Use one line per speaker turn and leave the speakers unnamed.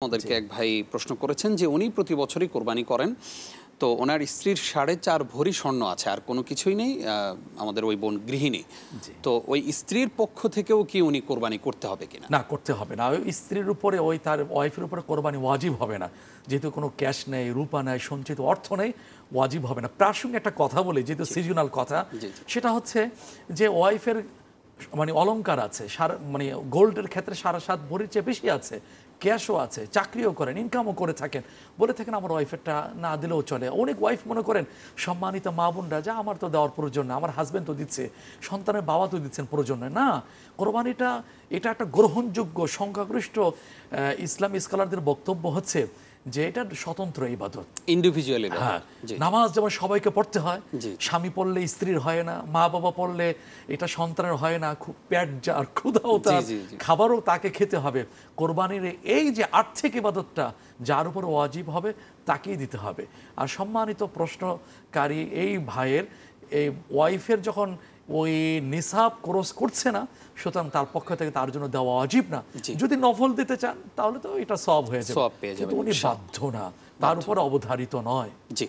আমাদেরকে এক ভাই প্রশ্ন করেছেন যে উনি প্রতি বছরই কোরবানি করেন, তো ওনার স্ত্রীর 4.5 ভরি স্বর্ণ আছে, আর কোনো কিছুই নেই, আমাদের ওই বোন গৃহিণী, তো ওই স্ত্রীর পক্ষ থেকেও কি উনি কোরবানি করতে হবে কিনা?
না, করতে হবে না। ওই স্ত্রীর উপরে, ওই তার ওয়াইফের উপরে কোরবানি ওয়াজিব হবে না, যেহেতু কোনো ক্যাশ নেই, রূপা নেই, সঞ্চিত অর্থ নেই, ওয়াজিব হবে না। প্রাসঙ্গিক একটা কথা বলি, যেহেতু সিজনাল কথা, সেটা হচ্ছে যে ওয়াইফের মানে অলংকার আছে, মানে গোল্ডের ক্ষেত্রে 7.5 ভরির চেয়ে বেশি আছে, ক্যাশও আছে, চাকরিও করেন, ইনকামও করে থাকেন, বলে থাকেন আমার ওয়াইফেরটা না দিলেও চলে। অনেক ওয়াইফ মনে করেন সম্মানিত মা বোনরা, যা আমার তো দেওয়ার প্রয়োজন না, আমার হাজব্যান্ড তো দিচ্ছে, সন্তানের বাবা তো দিচ্ছেন, প্রয়োজন না। কোরবানিটা এটা একটা গ্রহণযোগ্য সংখ্যাগরিষ্ঠ ইসলামী স্কলারদের বক্তব্য হচ্ছে যে এটা স্বতন্ত্র ইবাদত,
ইন্ডিভিজুয়াল।
হ্যাঁ, নামাজ যেমন সবাইকে পড়তে হয়, স্বামী পড়লে স্ত্রীর হয় না, মা বাবা পড়লে এটা সন্তানের হয় না, খুব পেট যার, ক্ষুধাও তার, খাবারও তাকে খেতে হবে। কোরবানির এই যে আর্থিক ইবাদতটা যার উপর ওয়াজিব হবে তাকেই দিতে হবে। আর সম্মানিত প্রশ্নকারী এই ভাইয়ের এই ওয়াইফের যখন ওই নিসাব ক্রস করছে না, সুতরাং তার পক্ষ থেকে তার জন্য দেওয়া ওয়াজিব না। যদি নফল দিতে চান তাহলে তো এটা সওয়াব হয়ে যাবে, কিন্তু উনি বাধ্য না, তার উপর অবধারিত নয়।
জি।